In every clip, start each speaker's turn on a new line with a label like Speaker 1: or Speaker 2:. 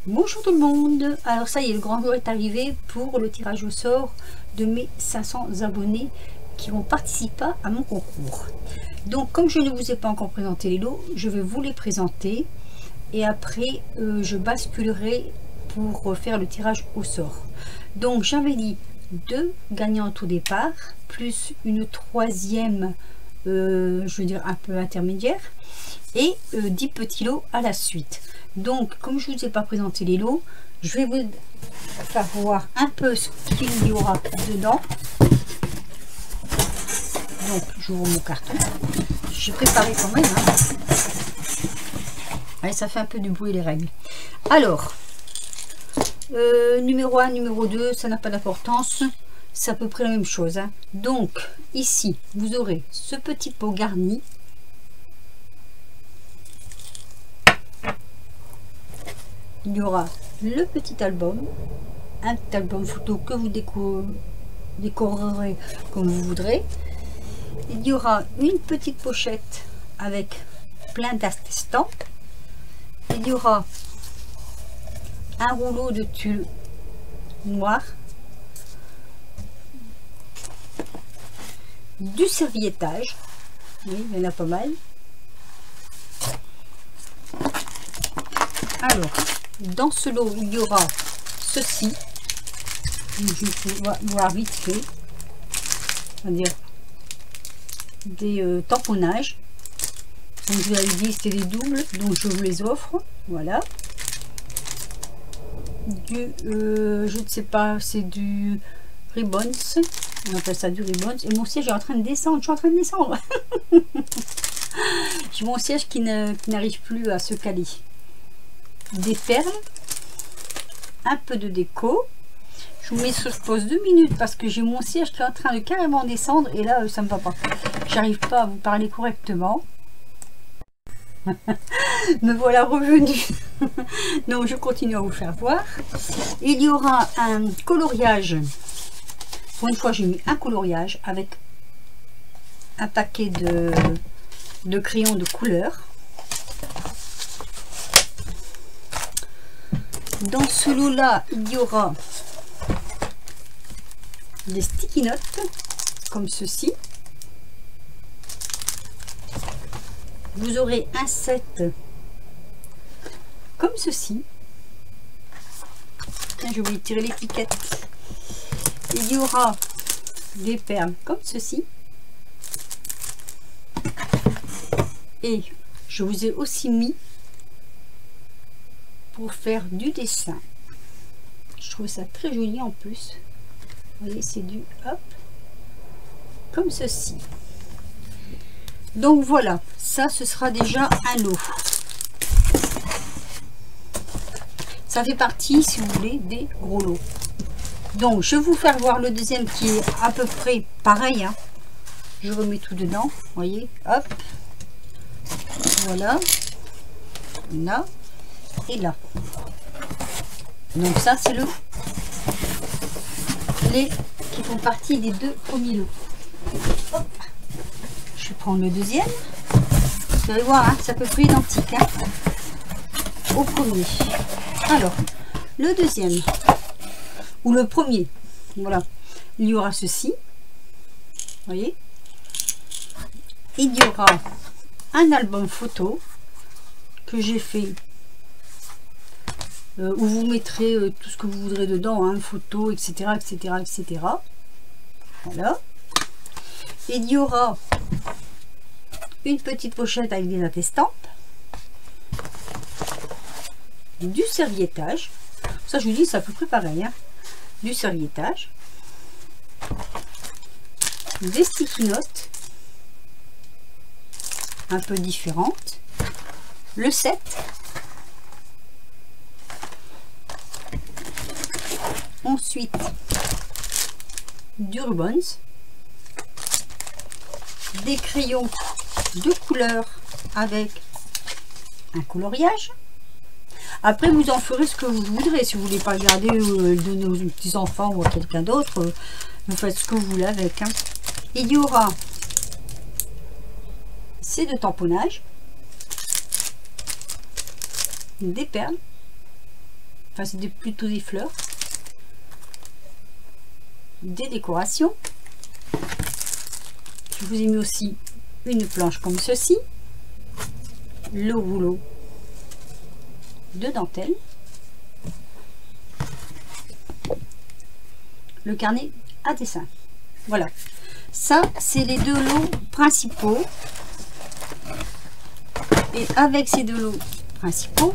Speaker 1: Bonjour tout le monde. Alors ça y est, le grand jour est arrivé pour le tirage au sort de mes 500 abonnés qui vont participer à mon concours. Donc comme je ne vous ai pas encore présenté les lots, je vais vous les présenter et après je basculerai pour faire le tirage au sort. Donc j'avais dit 2 gagnantes au départ, plus une troisième, je veux dire un peu intermédiaire, et 10 petits lots à la suite. Donc comme je ne vous ai pas présenté les lots, je vais vous faire voir un peu ce qu'il y aura dedans. Donc j'ouvre mon carton, j'ai préparé quand même, hein. Allez, ça fait un peu du bruit les règles. Alors numéro 1, numéro 2, ça n'a pas d'importance, c'est à peu près la même chose, hein. Donc ici vous aurez ce petit pot garni. Il y aura le petit album, un petit album photo que vous décorerez comme vous voudrez. Il y aura une petite pochette avec plein d'estampes. Il y aura un rouleau de tulle noir, du serviettage, oui, il y en a pas mal. Alors, dans ce lot, il y aura ceci. Je vais voir vite fait. C'est-à-dire des tamponnages. Donc, je vous avais dit c'était des doubles, donc je vous les offre. Voilà. Je ne sais pas, c'est du ribbons. On appelle ça du ribbons. Et mon siège est en train de descendre. Je suis en train de descendre. J'ai mon siège qui n'arrive plus à se caler. Des perles, un peu de déco. Je vous mets sur pause 2 minutes parce que j'ai mon siège qui est en train de carrément descendre et là ça me va pas, j'arrive pas à vous parler correctement. Me voilà revenu. Donc je continue à vous faire voir. Il y aura un coloriage, pour une fois j'ai mis un coloriage avec un paquet de crayons de couleur. Dans ce lot là, il y aura des sticky notes comme ceci. Vous aurez un set comme ceci. Je vais tirer l'étiquette. Il y aura des perles comme ceci. Et je vous ai aussi mis pour faire du dessin. Je trouve ça très joli en plus. Vous voyez, c'est du hop comme ceci. Donc voilà, ça ce sera déjà un lot. Ça fait partie, si vous voulez, des gros lots. Donc je vais vous faire voir le deuxième qui est à peu près pareil, hein. Je remets tout dedans, vous voyez, hop, voilà, là et là. Donc ça c'est les qui font partie des 2 premiers lots. Hop. Je vais prendre le deuxième. Vous allez voir, hein, c'est à peu près identique, hein, au premier. Alors le deuxième ou le premier, voilà, il y aura ceci, vous voyez. Il y aura un album photo que j'ai fait, où vous mettrez tout ce que vous voudrez dedans, hein, photos, etc., etc., etc. Voilà. Il y aura une petite pochette avec des attestampes, du serviettage. Ça, je vous dis, c'est à peu près pareil, hein. Du serviettage, des sticky notes un peu différentes, le set, ensuite du ribbons, des crayons de couleur avec un coloriage. Après vous en ferez ce que vous voudrez, si vous voulez pas regarder de nos petits enfants ou à quelqu'un d'autre, vous faites ce que vous voulez avec, hein. Il y aura ces 2 tamponnages, des perles, Enfin, c'est plutôt des fleurs. Des décorations. Je vous ai mis aussi une planche comme ceci. Le rouleau de dentelle. Le carnet à dessin. Voilà. Ça, c'est les deux lots principaux. Et avec ces deux lots principaux,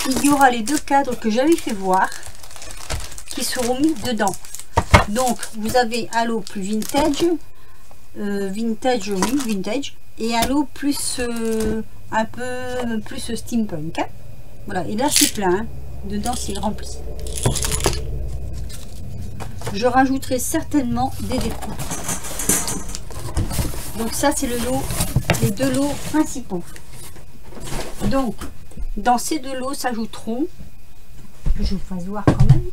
Speaker 1: il y aura les deux cadres que j'avais fait voir qui seront mis dedans. Donc, vous avez un lot plus vintage, vintage, et un lot plus un peu plus steampunk. Hein. Voilà, et là c'est plein. Hein. Dedans, c'est rempli. Je rajouterai certainement des décos. Donc ça, c'est le lot, les deux lots principaux. Donc, dans ces deux lots s'ajouteront, que je vous fasse voir quand même.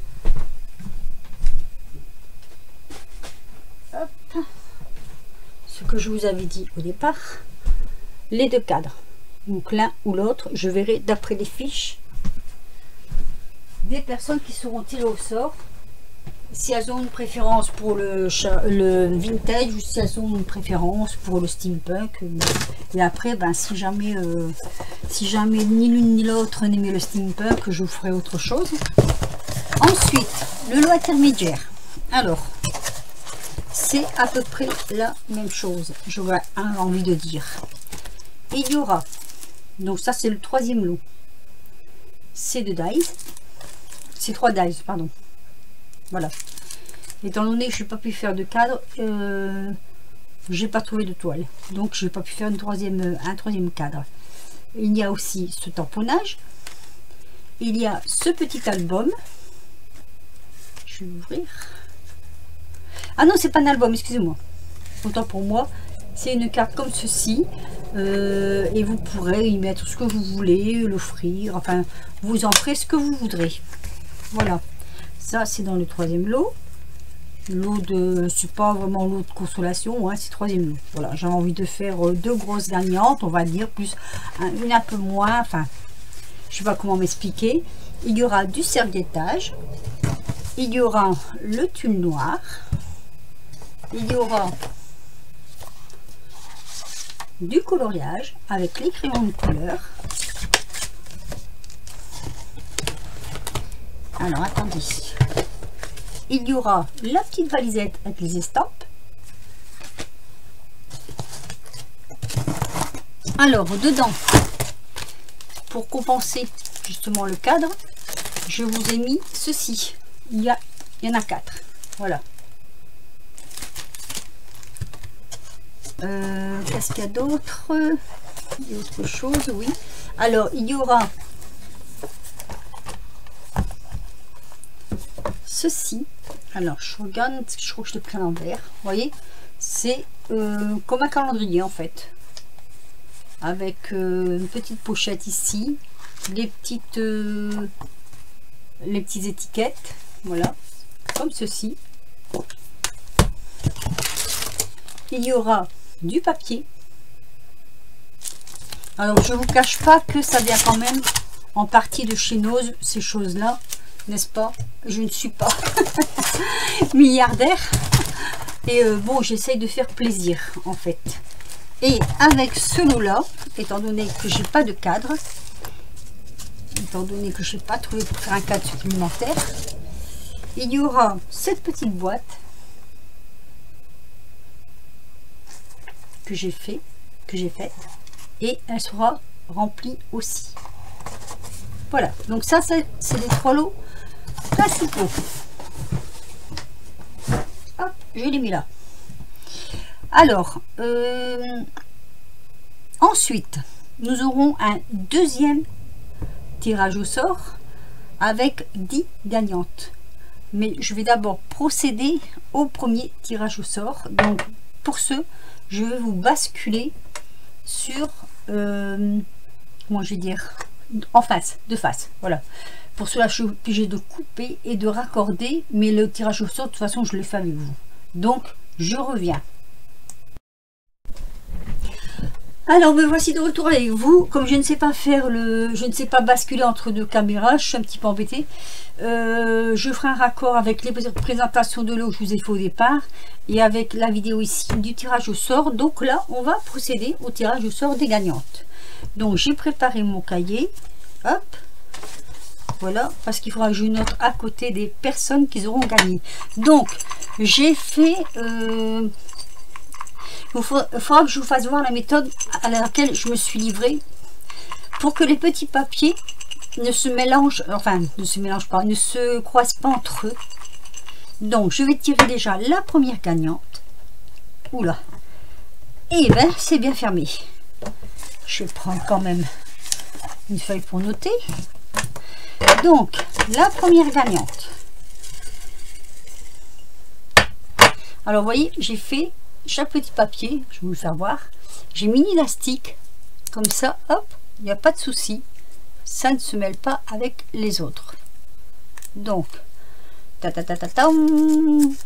Speaker 1: Hop. Ce que je vous avais dit au départ, les deux cadres. Donc l'un ou l'autre, je verrai d'après les fiches des personnes qui seront tirées au sort. Si elles ont une préférence pour le vintage ou si elles ont une préférence pour le steampunk. Et après, ben, si jamais ni l'une ni l'autre n'aimait le steampunk, je vous ferai autre chose. Ensuite, le lot intermédiaire. Alors, c'est à peu près la même chose, j'aurais envie de dire. Il y aura, donc ça c'est le troisième lot. C'est deux dies. C'est 3 dies, pardon. Voilà. Étant donné que je n'ai pas pu faire de cadre, j'ai pas trouvé de toile. Donc je n'ai pas pu faire un troisième cadre. Il y a aussi ce tamponnage. Il y a ce petit album. Je vais l'ouvrir. Ah non, c'est pas un album, excusez-moi. Autant pour moi. C'est une carte comme ceci. Et vous pourrez y mettre ce que vous voulez, l'offrir. Enfin, vous en ferez ce que vous voudrez. Voilà. Ça, c'est dans le troisième lot. Lot de... c'est pas vraiment lot de consolation, hein, c'est troisième lot. Voilà, j'avais envie de faire deux grosses gagnantes, on va dire, plus une un peu moins. Enfin, je sais pas comment m'expliquer. Il y aura du serviettage. Il y aura le tulle noir. Il y aura du coloriage avec les crayons de couleur. Alors, attendez. Il y aura la petite valisette avec les estampes. Alors, dedans, pour compenser justement le cadre, je vous ai mis ceci. Il y en a 4. Voilà. Qu'est-ce qu'il y a d'autre? Il y a autre chose, oui. Alors, il y aura ceci. Alors, je regarde, je crois que je l'ai pris à l'envers. Vous voyez, c'est comme un calendrier en fait. Avec une petite pochette ici. Les petites étiquettes. Voilà. Comme ceci. Il y aura du papier. Alors, je vous cache pas que ça vient quand même en partie de chez Nose, ces choses-là, n'est-ce pas? Je ne suis pas milliardaire. Et bon, j'essaye de faire plaisir, en fait. Et avec ce lot-là, étant donné que j'ai pas de cadre, étant donné que je n'ai pas trouvé pour faire un cadre supplémentaire, il y aura cette petite boîte que j'ai faite, et elle sera remplie aussi. Voilà, donc ça c'est les 3 lots principaux. Hop, je l'ai mis là. Alors, ensuite, nous aurons un deuxième tirage au sort avec 10 gagnantes. Mais je vais d'abord procéder au premier tirage au sort. Donc, pour ce, je vais vous basculer sur, comment je vais dire, en face, de face. Voilà. Pour cela, je suis obligée de couper et de raccorder. Mais le tirage au sort, de toute façon, je le fais avec vous. Donc, je reviens. Alors me voici de retour avec vous. Comme je ne sais pas faire je ne sais pas basculer entre deux caméras, je suis un petit peu embêtée. Je ferai un raccord avec les présentations de l'eau que je vous ai fait au départ et avec la vidéo ici du tirage au sort. Donc là, on va procéder au tirage au sort des gagnantes. Donc j'ai préparé mon cahier. Hop. Voilà, parce qu'il faudra que je note à côté des personnes qui auront gagné. Donc j'ai fait... il faudra que je vous fasse voir la méthode à laquelle je me suis livrée pour que les petits papiers ne se mélangent, enfin ne se mélangent pas, ne se croisent pas entre eux. Donc je vais tirer déjà la première gagnante. Oula. Et ben c'est bien fermé. Je prends quand même une feuille pour noter. Donc la première gagnante. Alors vous voyez, j'ai fait chaque petit papier, je vais vous le faire voir. J'ai mis l'élastique comme ça, hop, il n'y a pas de souci, ça ne se mêle pas avec les autres. Donc,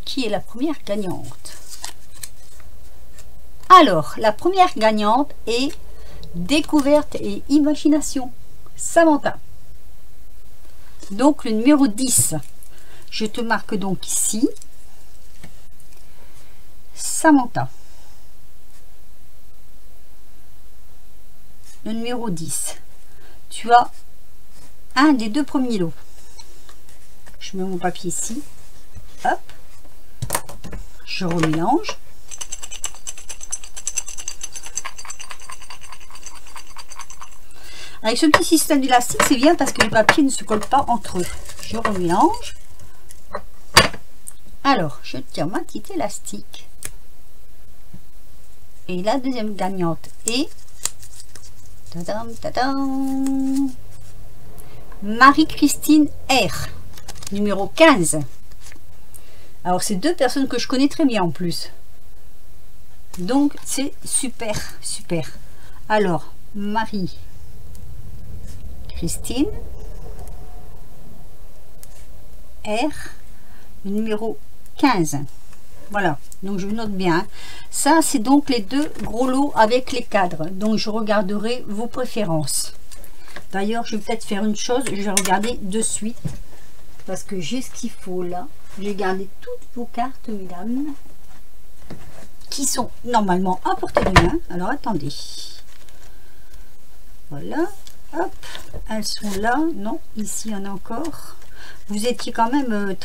Speaker 1: qui est la première gagnante? Alors, la première gagnante est découverte et imagination, Samantha. Donc le numéro 10, je te marque donc ici. Samantha, le numéro 10, tu as un des deux premiers lots. Je mets mon papier ici, hop, je remélange. Avec ce petit système d'élastique, c'est bien parce que les papiers ne se collent pas entre eux. Je remélange. Alors, je tire ma petite élastique. Et la deuxième gagnante est Marie-Christine R, numéro 15. Alors, c'est deux personnes que je connais très bien en plus. Donc, c'est super, super. Alors, Marie-Christine R, numéro 15. Voilà, donc je note bien. Ça, c'est donc les deux gros lots avec les cadres. Donc, je regarderai vos préférences. D'ailleurs, je vais peut-être faire une chose. Je vais regarder de suite. Parce que j'ai ce qu'il faut là. J'ai gardé toutes vos cartes, mesdames. Qui sont normalement à portée de main. Alors, attendez. Voilà. Hop. Elles sont là. Non, ici, il y en a encore. Vous étiez quand même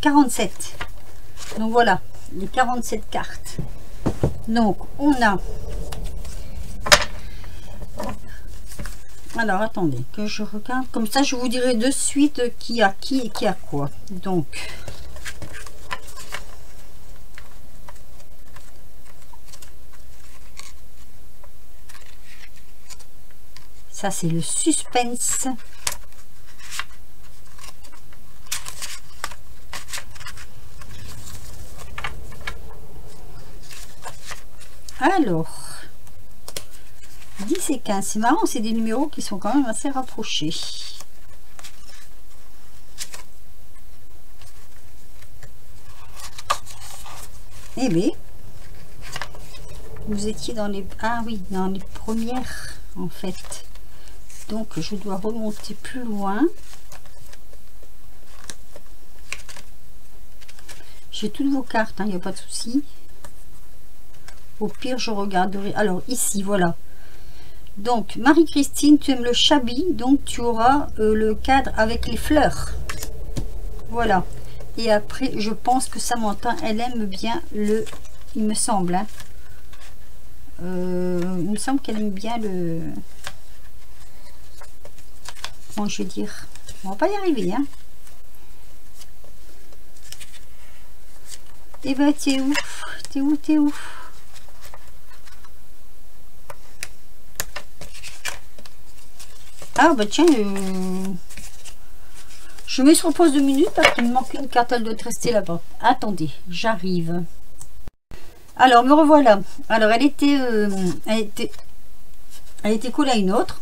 Speaker 1: 47. Donc voilà, les 47 cartes. Donc on a... Alors attendez, que je regarde. Comme ça, je vous dirai de suite qui a qui et qui a quoi. Donc... ça, c'est le suspense. Alors, 10 et 15, c'est marrant, c'est des numéros qui sont quand même assez rapprochés. Eh bien, vous étiez dans les... ah oui, dans les premières, en fait. Donc, je dois remonter plus loin. J'ai toutes vos cartes, il n'y a pas de souci. Au pire, je regarderai. Alors, ici, voilà. Donc, Marie-Christine, tu aimes le shabby. Donc, tu auras le cadre avec les fleurs. Voilà. Et après, je pense que Samantha, elle aime bien le... il me semble. Hein. Il me semble qu'elle aime bien le... comment je vais dire? On va pas y arriver. Hein. Eh ben, t'es où? T'es où? T'es où? Ah bah tiens, je mets sur pause 2 minutes parce qu'il me manque une carte, elle doit rester là-bas. Attendez, j'arrive. Alors me revoilà. Alors elle était collée à une autre.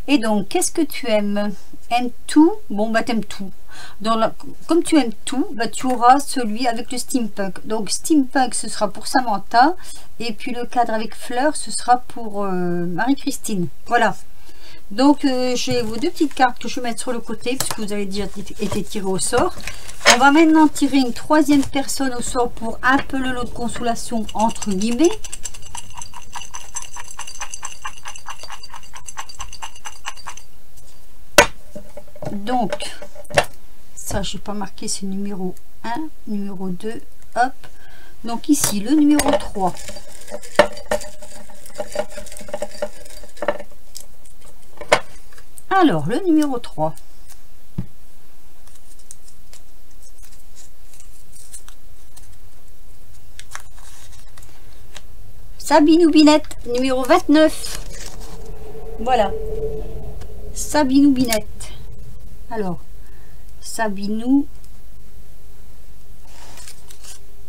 Speaker 1: Et donc, qu'est-ce que tu aimes? Aimes tout? Bon bah t'aimes tout. comme tu aimes tout, bah, tu auras celui avec le steampunk. Donc steampunk, ce sera pour Samantha, et puis le cadre avec fleurs, ce sera pour Marie-Christine. Voilà. Donc j'ai vos deux petites cartes que je vais mettre sur le côté, puisque vous avez déjà été tiré au sort. On va maintenant tirer une troisième personne au sort pour un peu le lot de consolation entre guillemets. Donc, ça, je n'ai pas marqué, c'est numéro 1, numéro 2, hop. Donc ici, le numéro 3. Alors, le numéro 3. Sabinou Binette, numéro 29. Voilà. Sabinou Binette. Alors, Sabinou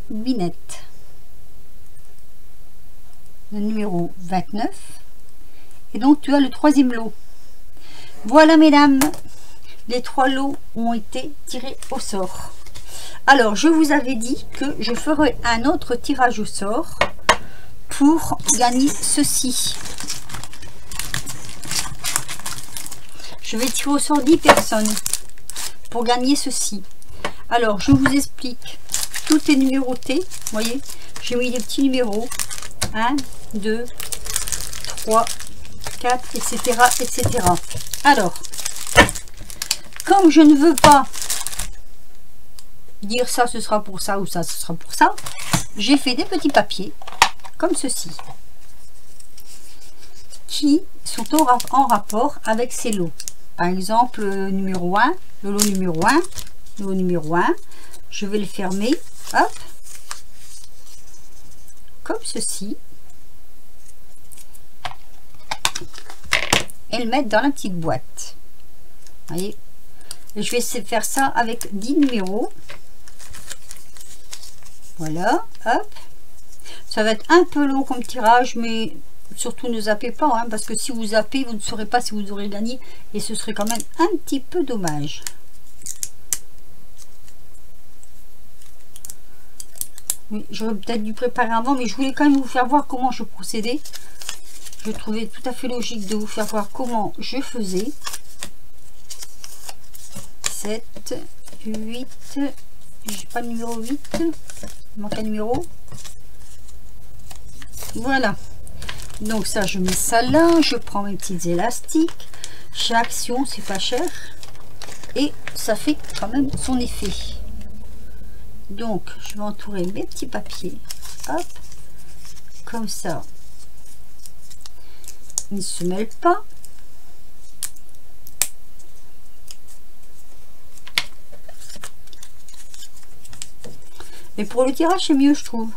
Speaker 1: Binette. Le numéro 29. Et donc, tu as le troisième lot. Voilà, mesdames. Les 3 lots ont été tirés au sort. Alors, je vous avais dit que je ferai un autre tirage au sort pour gagner ceci. Je vais tirer au sort 10 personnes pour gagner ceci. Alors, je vous explique. Tout est numéroté. Vous voyez, j'ai mis des petits numéros. 1, 2, 3, 4, etc., etc. Alors, comme je ne veux pas dire ça, ce sera pour ça, ou ça, ce sera pour ça, j'ai fait des petits papiers, comme ceci, qui sont en rapport avec ces lots. Par exemple, le numéro 1, le lot numéro 1, le lot numéro 1, je vais le fermer, hop, comme ceci, et le mettre dans la petite boîte. Vous voyez, et je vais faire ça avec 10 numéros. Voilà, hop. Ça va être un peu long comme tirage, mais surtout ne zappez pas, hein, parce que si vous zappez, vous ne saurez pas si vous aurez gagné, et ce serait quand même un petit peu dommage. Oui, j'aurais peut-être dû préparer avant, mais je voulais quand même vous faire voir comment je procédais. Je trouvais tout à fait logique de vous faire voir comment je faisais. 7, 8, j'ai pas le numéro 8, il manque un numéro. Voilà. Donc ça, je mets ça là, je prends mes petites élastiques. Chez Action, c'est pas cher. Et ça fait quand même son effet. Donc, je vais entourer mes petits papiers. Hop. Comme ça. Ils ne se mêlent pas. Mais pour le tirage, c'est mieux, je trouve.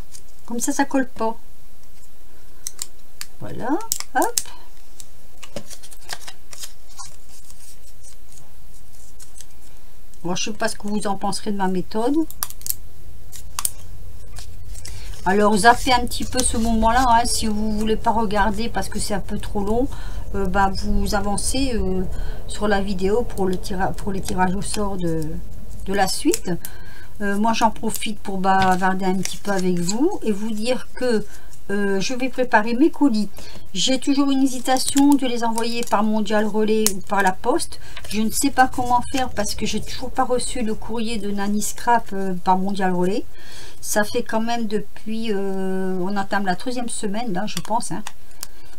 Speaker 1: Comme ça colle pas. Voilà, hop. Moi, je sais pas ce que vous en penserez de ma méthode. Alors, zappez un petit peu ce moment-là, hein, si vous voulez pas regarder parce que c'est un peu trop long. Bah, vous avancez sur la vidéo pour les tirages au sort de la suite. Moi, j'en profite pour bavarder un petit peu avec vous et vous dire que je vais préparer mes colis. J'ai toujours une hésitation de les envoyer par Mondial Relais ou par la poste. Je ne sais pas comment faire parce que j'ai toujours pas reçu le courrier de Nanny Scrap par Mondial Relais. Ça fait quand même depuis, on entame la 3e semaine là, je pense, hein,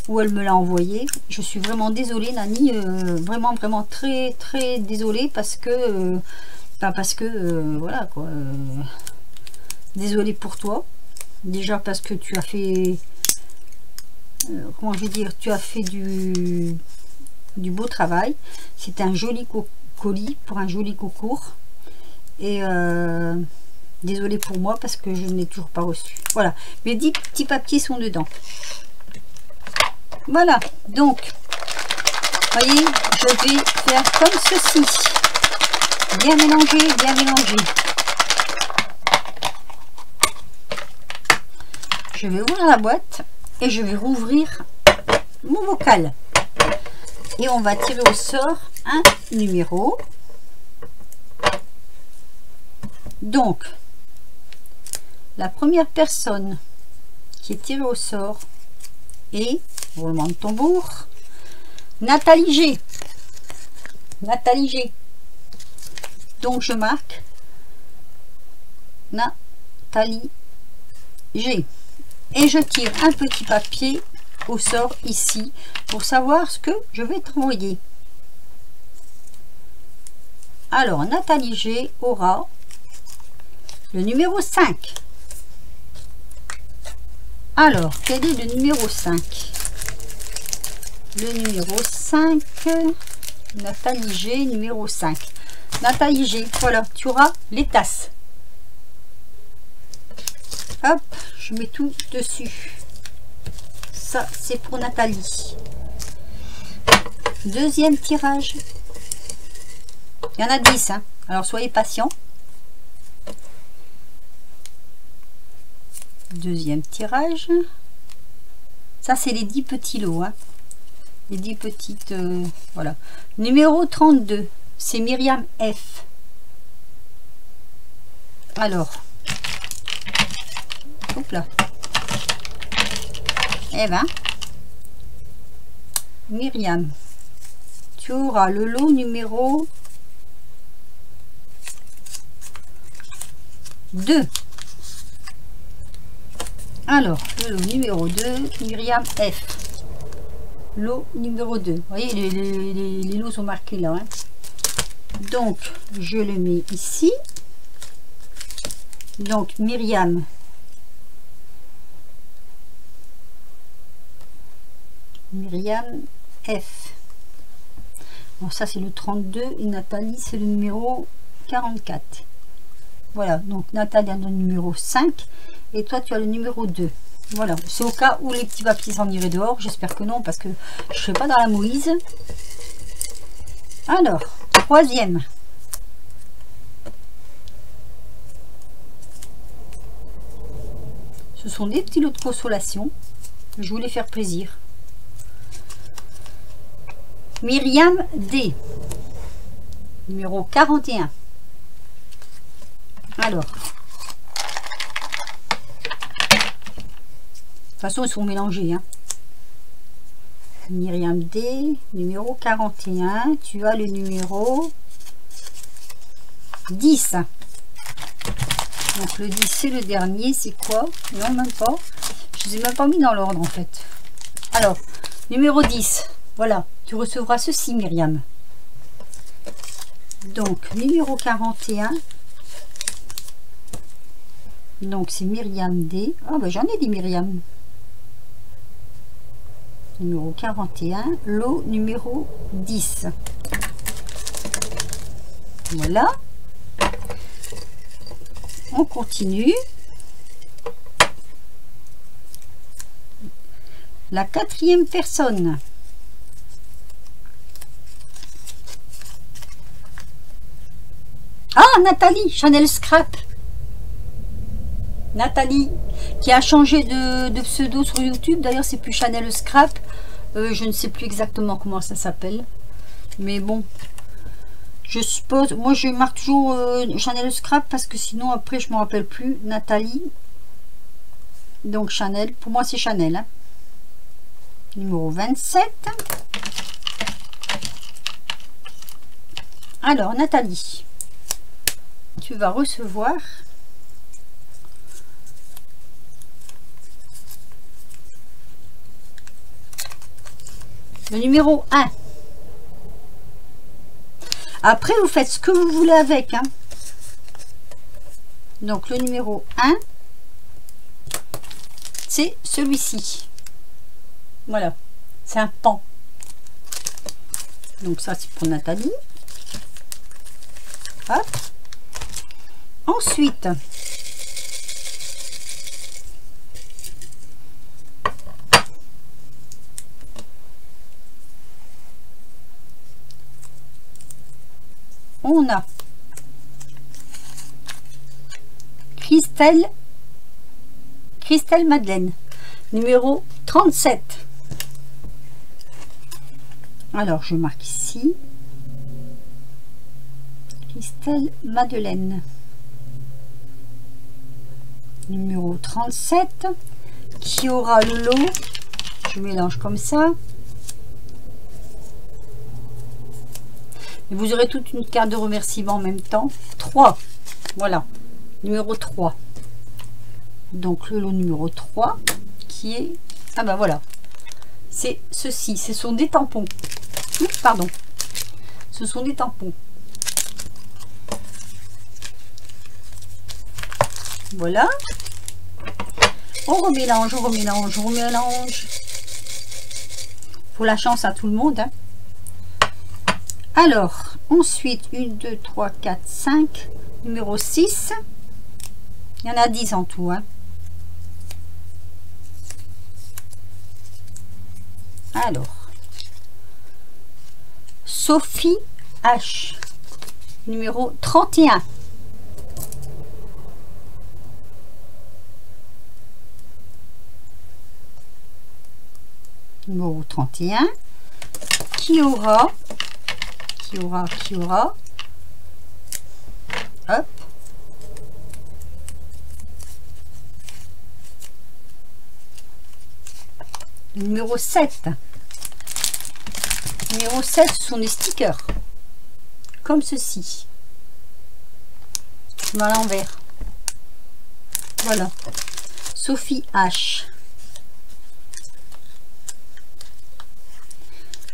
Speaker 1: où elle me l'a envoyé. Je suis vraiment désolée, Nanny, vraiment très désolée parce que voilà quoi. Désolée pour toi. Déjà parce que tu as fait, comment je veux dire, tu as fait du beau travail. C'est un joli colis pour un joli concours. Et désolé pour moi parce que je n'ai toujours pas reçu. Voilà, mes 10 petits papiers sont dedans. Voilà, donc, voyez, je vais faire comme ceci. Bien mélanger, bien mélanger. Je vais ouvrir la boîte et je vais rouvrir mon bocal. Et on va tirer au sort un numéro. Donc, la première personne qui est tirée au sort est, roulement de tambour, Nathalie G. Nathalie G. Donc, je marque Nathalie G. Et je tire un petit papier au sort ici pour savoir ce que je vais t'envoyer. Alors, Nathalie G aura le numéro 5. Alors, quel est le numéro 5? Le numéro 5, Nathalie G, numéro 5. Nathalie G, voilà, tu auras les tasses. Hop, je mets tout dessus. Ça, c'est pour Nathalie. Deuxième tirage. Il y en a 10, hein. Alors soyez patients. Deuxième tirage. Ça, c'est les 10 petits lots, hein. Les 10 petites... voilà. Numéro 32, c'est Myriam F. Alors. Hop là. Eh ben. Myriam. Tu auras le lot numéro 2. Alors, le lot numéro 2, Myriam F. Lot numéro 2. Vous voyez, les lots sont marqués là. Hein. Donc, je le mets ici. Donc, Myriam. Myriam F. Bon, ça, c'est le 32. Et Nathalie, c'est le numéro 44. Voilà, donc Nathalie a le numéro 5 et toi tu as le numéro 2. Voilà, c'est au cas où les petits papiers s'en iraient dehors. J'espère que non parce que je ne serai pas dans la mouise. Alors, troisième. Ce sont des petits lots de consolation. Je voulais faire plaisir. Myriam D. Numéro 41. Alors, de toute façon, ils sont mélangés. Hein. Myriam D, numéro 41. Tu as le numéro 10. Donc, le 10, c'est le dernier. C'est quoi? Non, même pas. Je ne les ai même pas mis dans l'ordre, en fait. Alors, numéro 10. Voilà, tu recevras ceci, Myriam. Donc, numéro 41. Donc, c'est Myriam D. Ah, ben j'en ai des Myriam. Numéro 41. Lot numéro 10. Voilà. On continue. La quatrième personne. Ah, Nathalie, Chanel Scrap. Nathalie, qui a changé de pseudo sur YouTube. D'ailleurs, c'est plus Chanel Scrap. Je ne sais plus exactement comment ça s'appelle. Mais bon, je suppose... Moi, je marque toujours Chanel Scrap parce que sinon, après, je ne me rappelle plus. Nathalie. Donc, Chanel. Pour moi, c'est Chanel. Hein. Numéro 27. Alors, Nathalie. Tu vas recevoir... le numéro 1. Après, vous faites ce que vous voulez avec. Hein. Donc, le numéro 1, c'est celui-ci. Voilà. C'est un pan. Donc, ça, c'est pour Nathalie. Hop. Ensuite, on a Christelle Madeleine, numéro 37. Alors, je marque ici Christelle Madeleine. numéro 37, qui aura le lot. Je mélange comme ça. Et vous aurez toute une carte de remerciement en même temps. 3. Voilà. Numéro 3. Donc le lot numéro 3 qui est... Ah ben voilà. C'est ceci. Ce sont des tampons. Pardon. Ce sont des tampons. Voilà. On remélange, on remélange, on remélange. Faut la chance à tout le monde. Hein. Alors, ensuite, 1, 2, 3, 4, 5. Numéro 6. Il y en a 10 en tout. Hein. Alors, Sophie H. Numéro 31. Numéro 31. Qui aura hop, numéro 7. Numéro 7, ce sont des stickers comme ceci. Je mets à l'envers. Voilà. Sophie H.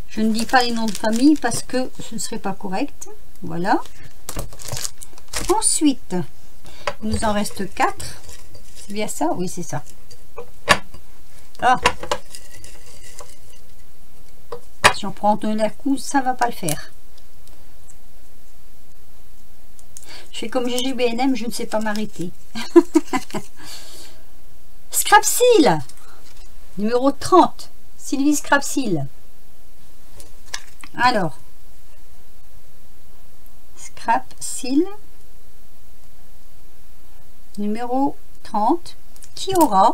Speaker 1: Je ne dis pas les noms de famille parce que ce ne serait pas correct. Voilà. Ensuite, il nous en reste 4. C'est bien ça? Oui, c'est ça. Ah. Si on prend un coup, ça va pas le faire. Je fais comme GGBNM, je ne sais pas m'arrêter. Scrapsil. Numéro 30. Sylvie Scrapsil. Alors, Scrapsil, numéro 30, qui aura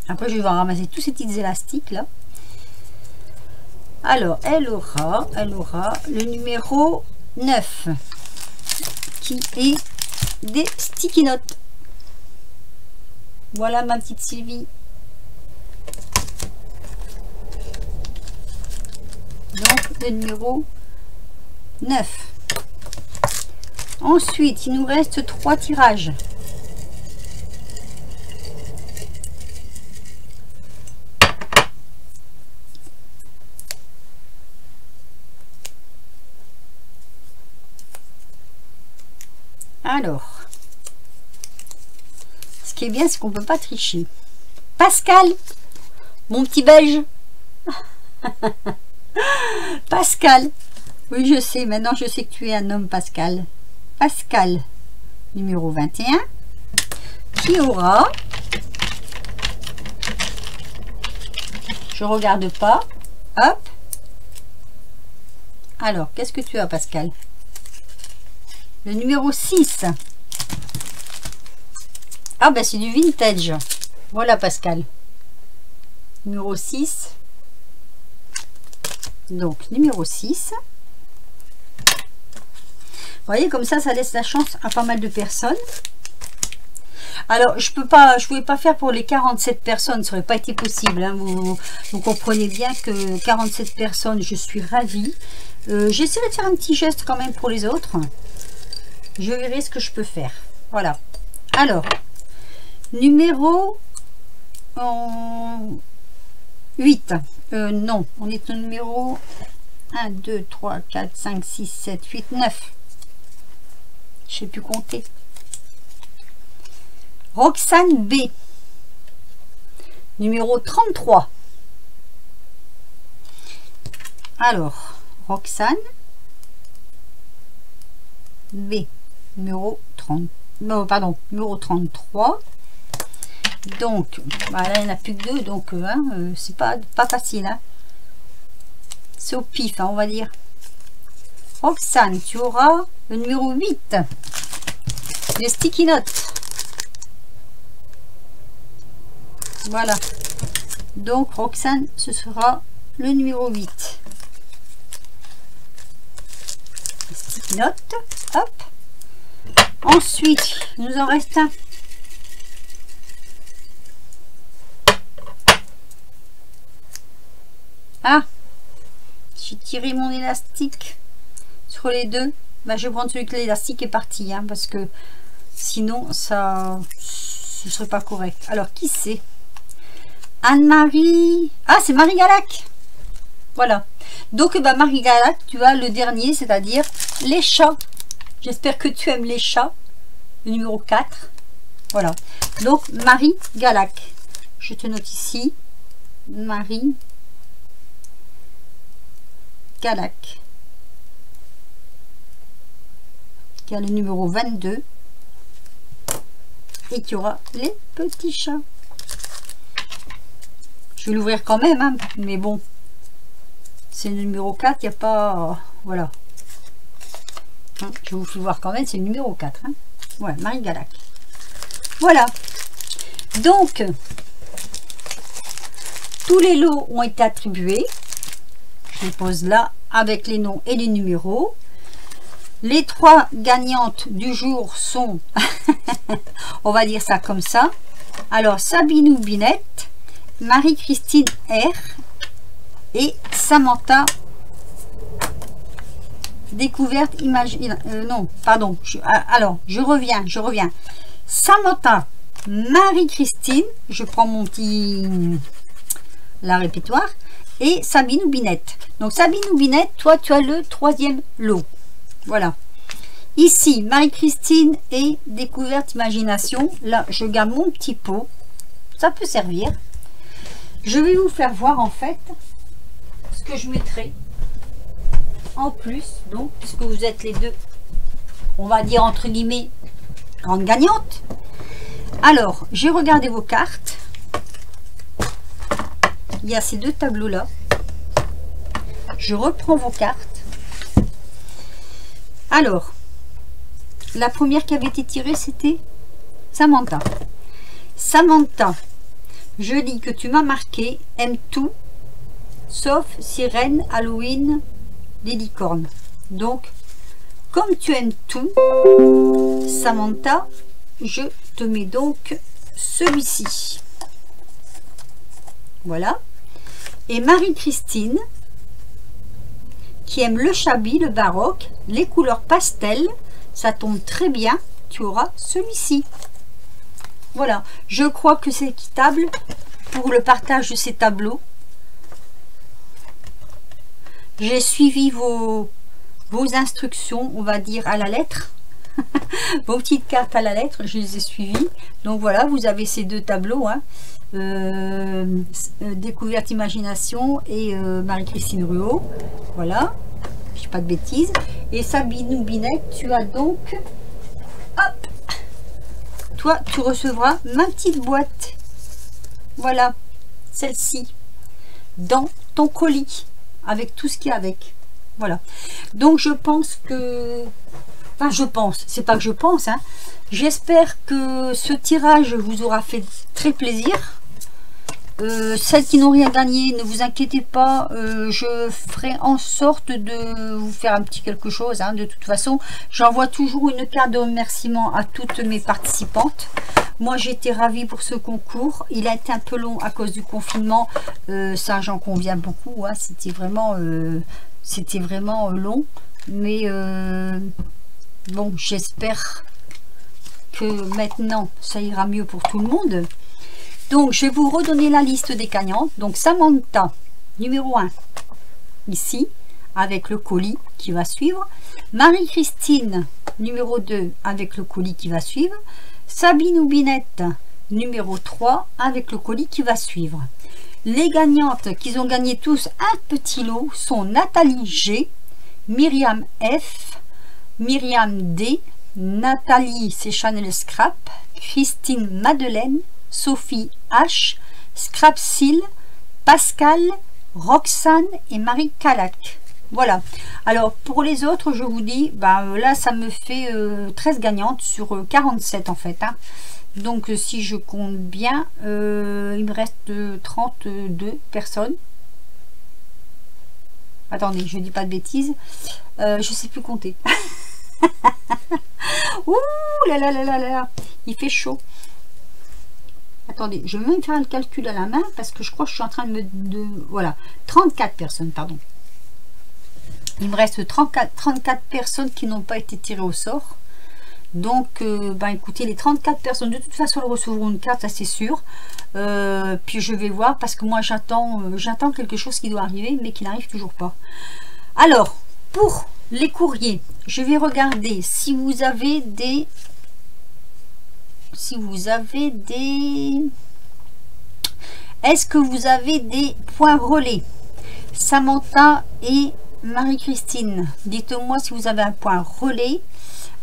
Speaker 1: après je vais ramasser tous ces petits élastiques là. Alors, elle aura le numéro 9, qui est des sticky notes. Voilà ma petite Sylvie. Donc le numéro 9. Ensuite, il nous reste 3 tirages. Alors, ce qui est bien, c'est qu'on ne peut pas tricher. Pascal, mon petit belge. Pascal, oui je sais, maintenant je sais que tu es un homme Pascal. Pascal, numéro 21, qui aura, je regarde pas, hop, alors qu'est-ce que tu as Pascal? Le numéro 6, ah ben c'est du vintage, voilà Pascal, numéro 6. Donc numéro 6. Vous voyez, comme ça laisse la chance à pas mal de personnes. Alors je pouvais pas faire pour les 47 personnes, ça aurait pas été possible, hein. Vous comprenez bien que 47 personnes, je suis ravie. J'essaie de faire un petit geste quand même pour les autres. Je verrai ce que je peux faire. Voilà. Alors numéro 8. Non, on est au numéro 1, 2, 3, 4, 5, 6, 7, 8, 9. Je ne sais plus compter. Roxane B. Numéro 33. Alors, Roxane B. Numéro 30. Non, pardon, numéro 33. Donc, voilà, il n'y en a plus que 2, donc c'est pas facile. Hein. C'est au pif, hein, on va dire. Roxane, tu auras le numéro 8. Les sticky notes. Voilà. Donc, Roxane, ce sera le numéro 8. note. Hop. Ensuite, il nous en reste un. Ah, j'ai tiré mon élastique sur les deux. Ben, je vais prendre celui que l'élastique est parti, hein, parce que sinon, ça ce serait pas correct. Alors, qui c'est? Anne-Marie. Ah, c'est Marie Galac. Voilà. Donc, ben, Marie Galac, tu as le dernier, c'est-à-dire les chats. J'espère que tu aimes les chats. Le numéro 4. Voilà. Donc, Marie Galac. Je te note ici. Marie Galac. Qui a le numéro 22. Et qui aura les petits chats. Je vais l'ouvrir quand même, hein, mais bon. C'est le numéro 4, il n'y a pas... Voilà. Hein, je vous fais voir quand même, c'est le numéro 4. Hein. Ouais, Marie Galac. Voilà. Donc, tous les lots ont été attribués. Je les pose là avec les noms et les numéros. Les 3 gagnantes du jour sont, on va dire ça comme ça. Alors, Sabine Binette, Marie-Christine R et Samantha Découverte Imagine. Non, pardon. Alors, je reviens. Samantha, Marie-Christine, je prends mon petit la répétoire, et Sabine Binette. Donc, Sabine Binette, toi, tu as le 3e lot. Voilà. Ici, Marie-Christine et Découverte Imagination. Là, je garde mon petit pot. Ça peut servir. Je vais vous faire voir, en fait, ce que je mettrai en plus, donc, puisque vous êtes les deux, on va dire entre guillemets, grandes gagnantes. Alors, j'ai regardé vos cartes. Il y a ces 2 tableaux là. Je reprends vos cartes. Alors, la première qui avait été tirée, c'était Samantha. Samantha, je dis que tu m'as marqué, aime tout, sauf sirène, Halloween, les licornes. Donc, comme tu aimes tout, Samantha, je te mets donc celui-ci. Voilà. Et Marie-Christine, qui aime le chablis, le baroque, les couleurs pastel, ça tombe très bien, tu auras celui-ci. Voilà. Je crois que c'est équitable pour le partage de ces tableaux. J'ai suivi vos instructions, on va dire, à la lettre. Vos petites cartes à la lettre, je les ai suivies. Donc voilà, vous avez ces 2 tableaux. Hein. Découverte Imagination et Marie-Christine Ruot. Voilà, je ne dis pas de bêtises. Et Sabine Binette, tu as donc... Hop, toi, tu recevras ma petite boîte. Voilà, celle-ci. Dans ton colis. Avec tout ce qu'il y a avec. Voilà. Donc je pense que... Enfin, je pense. C'est pas que je pense. Hein. J'espère que ce tirage vous aura fait très plaisir. Celles qui n'ont rien gagné, ne vous inquiétez pas. Je ferai en sorte de vous faire un petit quelque chose. Hein. De toute façon, j'envoie toujours une carte de remerciement à toutes mes participantes. Moi, j'étais ravie pour ce concours. Il a été un peu long à cause du confinement. Ça, j'en conviens beaucoup. Hein. C'était vraiment long. Mais bon, j'espère que maintenant, ça ira mieux pour tout le monde. Donc, je vais vous redonner la liste des gagnantes. Donc, Samantha, numéro 1, ici, avec le colis qui va suivre. Marie-Christine, numéro 2, avec le colis qui va suivre. Sabine Binette, numéro 3, avec le colis qui va suivre. Les gagnantes qui ont gagné tous un petit lot sont Nathalie G, Myriam F, Myriam D, Nathalie, c'est Chanel Scrap, Christine Madeleine, Sophie H, Scrapsil, Pascal, Roxane et Marie Calac. Voilà. Alors, pour les autres, je vous dis, là, ça me fait 13 gagnantes sur 47 en fait. Hein. Donc, si je compte bien, il me reste 32 personnes. Attendez, je dis pas de bêtises. Je sais plus compter. Ouh là là là là là. Il fait chaud. Attendez, je vais même faire le calcul à la main parce que je crois que je suis en train voilà, 34 personnes, pardon. Il me reste 34 personnes qui n'ont pas été tirées au sort. Donc, écoutez, les 34 personnes, de toute façon, elles recevront une carte, ça c'est sûr. Puis je vais voir parce que moi, j'attends quelque chose qui doit arriver, mais qui n'arrive toujours pas. Alors, pour les courriers, je vais regarder si vous avez des... Est-ce que vous avez des points relais? Samantha et Marie-Christine, dites-moi si vous avez un point relais,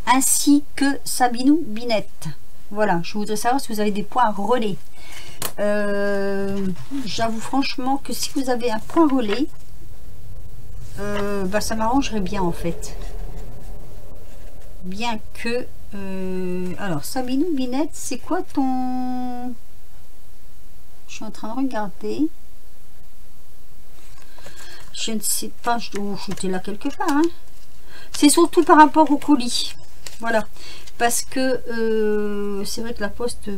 Speaker 1: ainsi que Sabinou Binette. Voilà, je voudrais savoir si vous avez des points relais. J'avoue franchement que si vous avez un point relais, ça m'arrangerait bien en fait. Bien que... alors, Sabinou Binette, c'est quoi ton... Je suis en train de regarder. Je ne sais pas, je dois jeter là quelque part. Hein. C'est surtout par rapport au colis. Voilà. Parce que c'est vrai que la poste,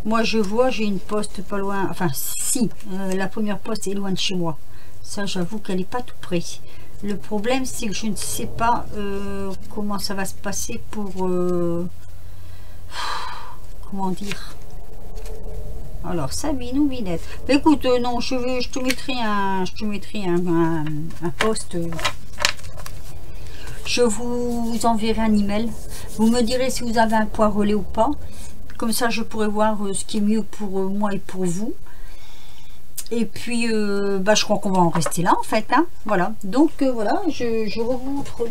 Speaker 1: moi je vois, j'ai une poste pas loin. Enfin, si, la première poste est loin de chez moi. Ça, j'avoue qu'elle n'est pas tout près. Le problème, c'est que je ne sais pas comment ça va se passer pour... comment dire? Alors, Sabine ou Binette. Écoute, non, je te mettrai un post. Je vous enverrai un email. Vous me direz si vous avez un point relais ou pas. Comme ça, je pourrai voir ce qui est mieux pour moi et pour vous. Et puis, je crois qu'on va en rester là, en fait. Hein. Voilà. Donc, voilà, je remontre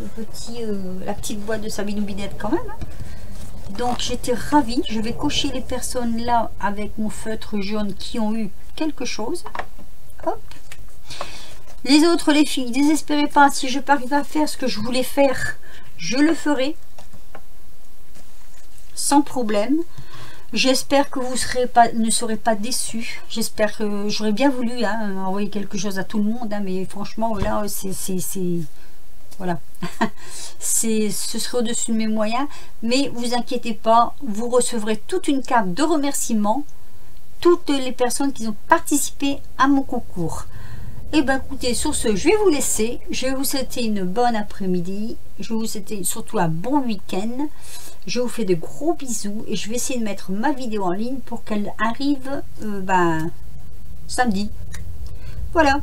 Speaker 1: la petite boîte de Sabine ou Binette quand même. Hein. Donc j'étais ravie, je vais cocher les personnes là avec mon feutre jaune qui ont eu quelque chose. Hop. Les autres, les filles, désespérez pas, si je n'arrive à faire ce que je voulais faire, je le ferai. Sans problème. J'espère que vous ne serez pas déçus. J'espère que j'aurais bien voulu envoyer quelque chose à tout le monde, hein, mais franchement là c'est... Voilà, ce serait au-dessus de mes moyens, mais vous inquiétez pas, vous recevrez toute une carte de remerciement, toutes les personnes qui ont participé à mon concours. Et bien écoutez, sur ce, je vais vous laisser, je vais vous souhaiter une bonne après-midi, je vais vous souhaiter surtout un bon week-end, je vous fais de gros bisous et je vais essayer de mettre ma vidéo en ligne pour qu'elle arrive samedi. Voilà.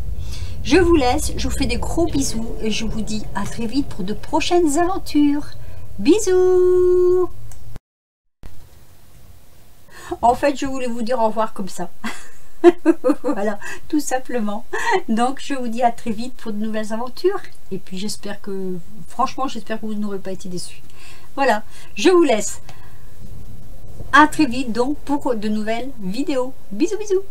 Speaker 1: Je vous laisse, je vous fais des gros bisous et je vous dis à très vite pour de prochaines aventures. Bisous! En fait, je voulais vous dire au revoir comme ça. Voilà, tout simplement. Donc, je vous dis à très vite pour de nouvelles aventures. Et puis, j'espère que, franchement, j'espère que vous n'aurez pas été déçus. Voilà, je vous laisse. À très vite donc pour de nouvelles vidéos. Bisous, bisous!